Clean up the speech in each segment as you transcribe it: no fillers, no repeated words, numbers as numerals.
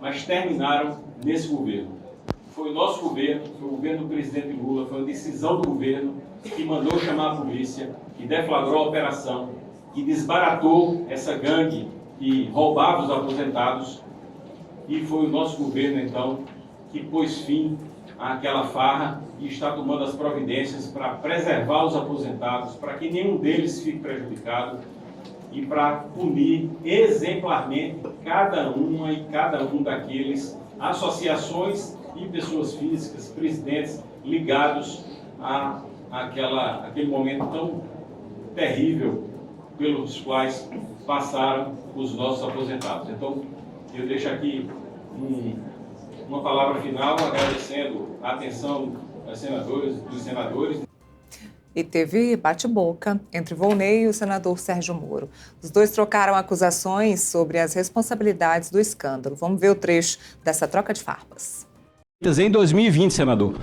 mas terminaram nesse governo. Foi o nosso governo, foi o governo do presidente Lula, foi a decisão do governo que mandou chamar a polícia, que deflagrou a operação, que desbaratou essa gangue que roubava os aposentados, e foi o nosso governo, então, que pôs fim àquela farra e está tomando as providências para preservar os aposentados, para que nenhum deles fique prejudicado e para punir exemplarmente cada uma e cada um daqueles associações e pessoas físicas, presidentes ligados àquele momento tão terrível pelos quais passaram os nossos aposentados. Então, eu deixo aqui uma palavra final, agradecendo a atenção das senadoras e dos senadores. E teve bate-boca entre Volney e o senador Sérgio Moro. Os dois trocaram acusações sobre as responsabilidades do escândalo. Vamos ver o trecho dessa troca de farpas. Em 2020, senador,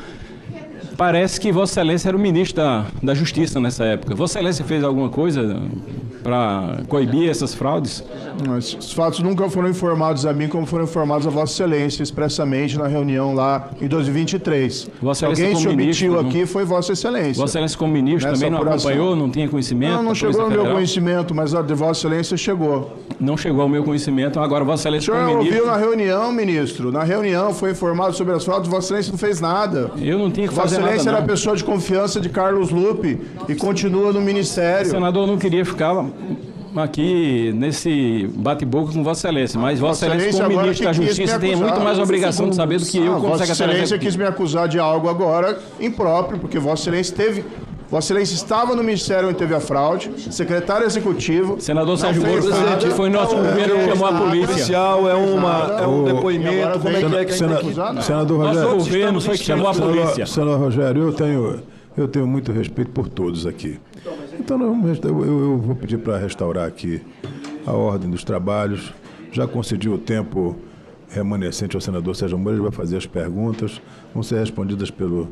parece que Vossa Excelência era o ministro da Justiça nessa época. Vossa Excelência fez alguma coisa para coibir essas fraudes? Os fatos nunca foram informados a mim como foram informados a Vossa Excelência expressamente na reunião lá em 2023. Alguém se omitiu aqui foi Vossa Excelência. Vossa Excelência como ministro também não acompanhou, não tinha conhecimento? Não chegou ao meu conhecimento, mas a de Vossa Excelência chegou. Não chegou ao meu conhecimento, agora Vossa Excelência como ministro... O senhor ouviu na reunião, ministro. Na reunião foi informado sobre as fraudes, Vossa Excelência não fez nada. Eu não tinha que fazer nada, Vossa Excelência era a pessoa de confiança de Carlos Lupe e continua no ministério. Senador, eu não queria ficar aqui nesse bate-boca com Vossa Excelência, mas Vossa Excelência, como ministro da Justiça, tem muito mais obrigação de saber do que eu, como Vossa secretário. Excelência quis me acusar de algo agora impróprio, porque Vossa Excelência teve... Vossa Excelência estava no ministério onde teve a fraude, secretário executivo... Senador Sérgio Moro, foi nosso governo que chamou a polícia. É um depoimento, como é que Senador Rogério, nosso governo foi que chamou a polícia. Senador Rogério, eu tenho muito respeito por todos aqui. Então eu vou pedir para restaurar aqui a ordem dos trabalhos. Já concedi o tempo remanescente ao senador Sérgio Moro, ele vai fazer as perguntas, vão ser respondidas pelo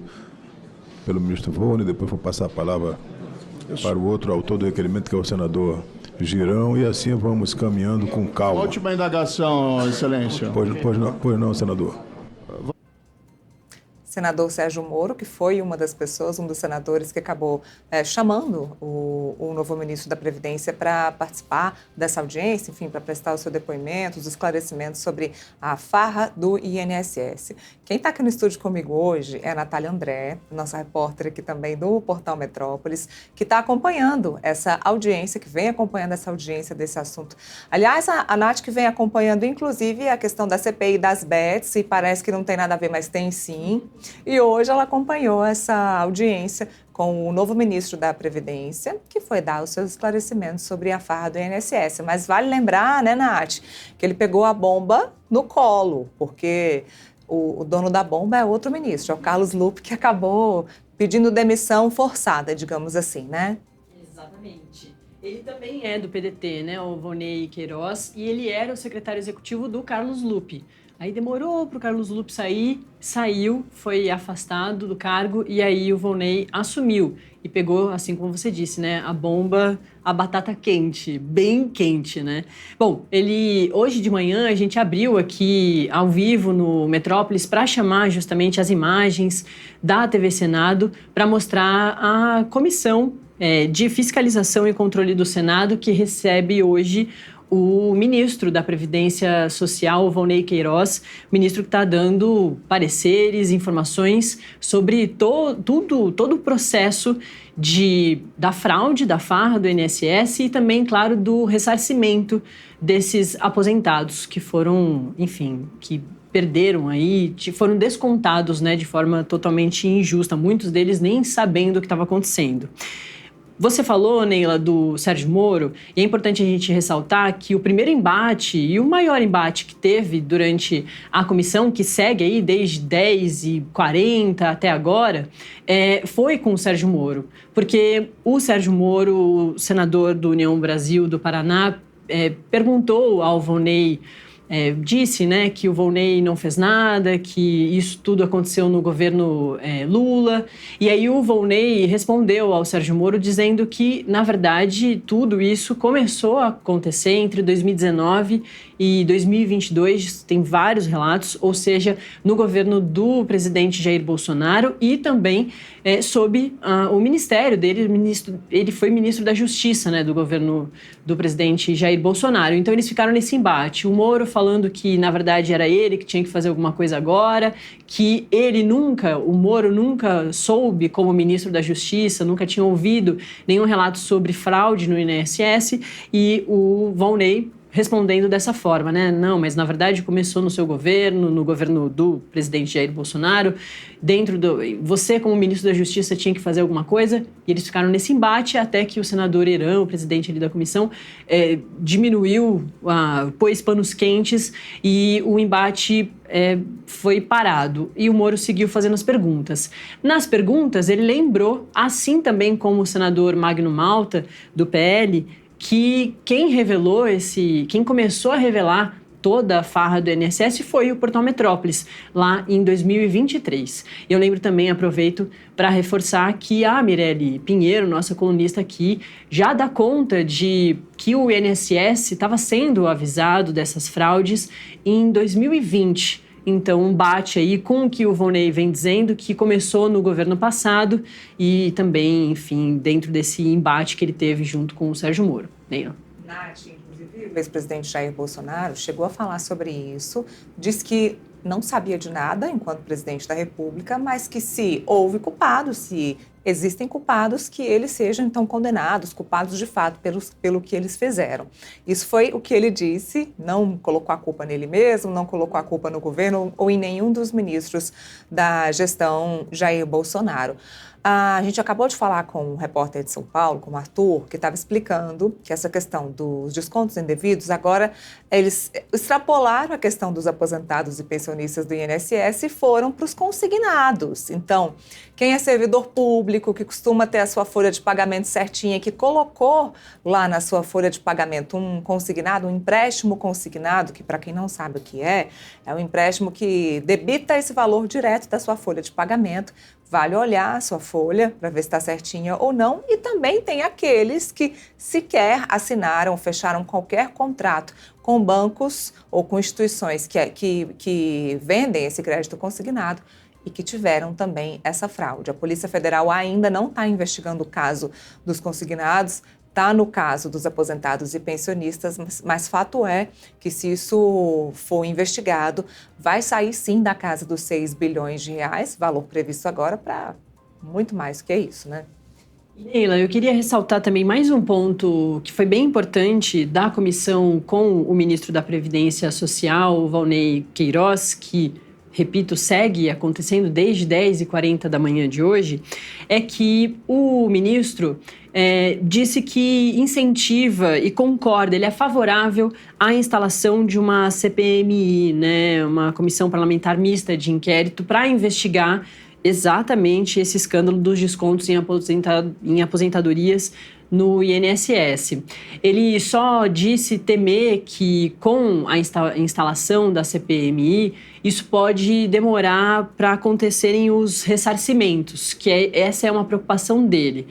ministro Volney, depois vou passar a palavra para o outro autor do requerimento, que é o senador Girão, e assim vamos caminhando com calma. Última indagação, Excelência. Pois não, senador. Senador Sérgio Moro, que foi uma das pessoas, um dos senadores que acabou chamando o novo ministro da Previdência para participar dessa audiência, enfim, para prestar o seu depoimento, os esclarecimentos sobre a farra do INSS. Quem está aqui no estúdio comigo hoje é a Natália André, nossa repórter aqui também do Portal Metrópolis, que está acompanhando essa audiência, que vem acompanhando essa audiência desse assunto. Aliás, a Nath que vem acompanhando, inclusive, a questão da CPI das bets, e parece que não tem nada a ver, mas tem sim. E hoje ela acompanhou essa audiência com o novo ministro da Previdência, que foi dar os seus esclarecimentos sobre a farra do INSS. Mas vale lembrar, né, Nath, que ele pegou a bomba no colo, porque o dono da bomba é outro ministro, é o Carlos Lupe, que acabou pedindo demissão forçada, digamos assim, né? Exatamente. Ele também é do PDT, né, o Volney Queiroz, e ele era o secretário executivo do Carlos Lupe. Aí demorou para o Carlos Lupe sair, saiu, foi afastado do cargo e aí o Volney assumiu e pegou, assim como você disse, né, a bomba, a batata quente, bem quente, né? Bom, hoje de manhã a gente abriu aqui ao vivo no Metrópolis para chamar justamente as imagens da TV Senado para mostrar a comissão de fiscalização e controle do Senado que recebe hoje o ministro da Previdência Social, o Volney Queiroz, ministro que está dando pareceres, informações sobre todo o processo da fraude, da farra do INSS e também, claro, do ressarcimento desses aposentados que foram, enfim, que perderam aí, foram descontados, né, de forma totalmente injusta, muitos deles nem sabendo o que estava acontecendo. Você falou, Neila, do Sérgio Moro, e é importante a gente ressaltar que o primeiro embate e o maior embate que teve durante a comissão, que segue aí desde 10h40 até agora, foi com o Sérgio Moro. Porque o Sérgio Moro, senador do União Brasil do Paraná, perguntou ao Volney, disse, né, que o Volney não fez nada, que isso tudo aconteceu no governo Lula. E aí o Volney respondeu ao Sérgio Moro dizendo que, na verdade, tudo isso começou a acontecer entre 2019 e 2022, tem vários relatos, ou seja, no governo do presidente Jair Bolsonaro e também sob o ministério dele, ele foi ministro da Justiça, né, do governo do presidente Jair Bolsonaro. Então eles ficaram nesse embate. O Moro falando que, na verdade, era ele que tinha que fazer alguma coisa agora, que o Moro nunca soube como ministro da Justiça, nunca tinha ouvido nenhum relato sobre fraude no INSS, e o Volney respondendo dessa forma, né? Não, mas na verdade começou no seu governo, no governo do presidente Jair Bolsonaro, você como ministro da Justiça tinha que fazer alguma coisa, e eles ficaram nesse embate até que o senador Herrán, o presidente ali da comissão, pôs panos quentes e o embate foi parado e o Moro seguiu fazendo as perguntas. Nas perguntas, ele lembrou, assim também como o senador Magno Malta, do PL, que quem começou a revelar toda a farra do INSS foi o Portal Metrópolis, lá em 2023. Eu lembro também, aproveito para reforçar que a Mirelle Pinheiro, nossa colunista aqui, já dá conta de que o INSS estava sendo avisado dessas fraudes em 2020. Então, bate aí com o que o Volney vem dizendo, que começou no governo passado e também, enfim, dentro desse embate que ele teve junto com o Sérgio Moro. Nath, inclusive, o ex-presidente Jair Bolsonaro chegou a falar sobre isso, disse que não sabia de nada enquanto presidente da República, mas que se houve culpados, se existem culpados, que eles sejam então condenados, culpados de fato pelo que eles fizeram. Isso foi o que ele disse, não colocou a culpa nele mesmo, não colocou a culpa no governo ou em nenhum dos ministros da gestão Jair Bolsonaro. A gente acabou de falar com um repórter de São Paulo, com o Arthur, que estava explicando que essa questão dos descontos indevidos, agora eles extrapolaram a questão dos aposentados e pensionistas do INSS e foram para os consignados. Então, quem é servidor público, que costuma ter a sua folha de pagamento certinha, que colocou lá na sua folha de pagamento um consignado, um empréstimo consignado, que para quem não sabe o que é um empréstimo que debita esse valor direto da sua folha de pagamento. Vale olhar a sua folha para ver se está certinha ou não. E também tem aqueles que sequer assinaram, fecharam qualquer contrato com bancos ou com instituições que vendem esse crédito consignado e que tiveram também essa fraude. A Polícia Federal ainda não está investigando o caso dos consignados, está no caso dos aposentados e pensionistas, mas fato é que se isso for investigado, vai sair sim da casa dos 6 bilhões de reais, valor previsto agora para muito mais do que isso, né? Neila, eu queria ressaltar também mais um ponto que foi bem importante da comissão com o ministro da Previdência Social, o Volney Queiroz, que, repito, segue acontecendo desde 10h40 da manhã de hoje, é que o ministro disse que incentiva e concorda, ele é favorável à instalação de uma CPMI, né, uma comissão parlamentar mista de inquérito para investigar exatamente esse escândalo dos descontos em aposentadorias no INSS. Ele só disse temer que com a instalação da CPMI, isso pode demorar para acontecerem os ressarcimentos, essa é uma preocupação dele.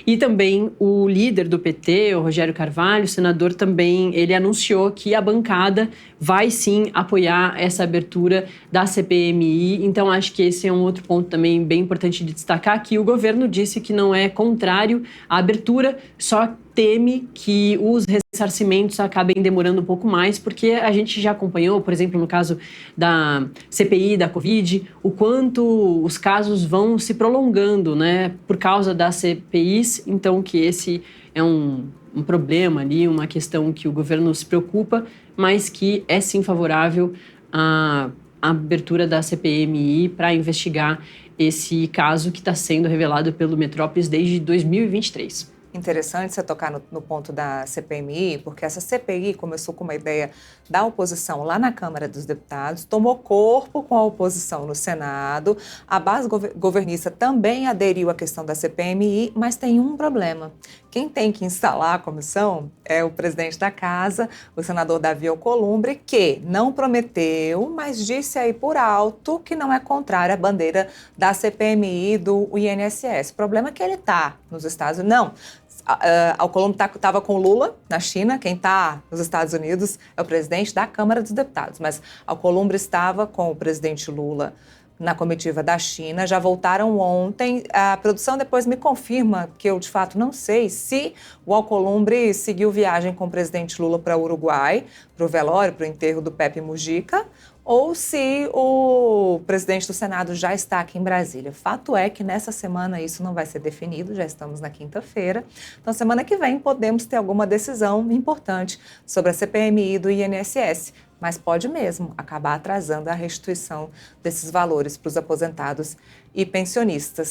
E também o líder do PT, o Rogério Carvalho, o senador também, ele anunciou que a bancada vai sim apoiar essa abertura da CPMI. Então acho que esse é um outro ponto também bem importante de destacar, que o governo disse que não é contrário à abertura, só teme que os ressarcimentos acabem demorando um pouco mais, porque a gente já acompanhou, por exemplo, no caso da CPI, da Covid, o quanto os casos vão se prolongando, né, por causa das CPIs, então que esse é um problema ali, uma questão que o governo se preocupa, mas que é sim favorável à abertura da CPMI para investigar esse caso que está sendo revelado pelo Metrópolis desde 2023. Interessante você tocar no ponto da CPMI, porque essa CPI começou com uma ideia da oposição lá na Câmara dos Deputados, tomou corpo com a oposição no Senado, a base governista também aderiu à questão da CPMI, mas tem um problema. Quem tem que instalar a comissão é o presidente da casa, o senador Davi Alcolumbre, que não prometeu, mas disse aí por alto que não é contrário à bandeira da CPMI do INSS. O problema é que ele está nos Estados Unidos. Não. Alcolumbre estava com Lula na China, quem está nos Estados Unidos é o presidente da Câmara dos Deputados, mas Alcolumbre estava com o presidente Lula na comitiva da China, já voltaram ontem. A produção depois me confirma que eu, de fato, não sei se o Alcolumbre seguiu viagem com o presidente Lula para o Uruguai, para o velório, para o enterro do Pepe Mujica, ou se o presidente do Senado já está aqui em Brasília. Fato é que nessa semana isso não vai ser definido, já estamos na quinta-feira. Então, semana que vem podemos ter alguma decisão importante sobre a CPMI do INSS, mas pode mesmo acabar atrasando a restituição desses valores para os aposentados e pensionistas.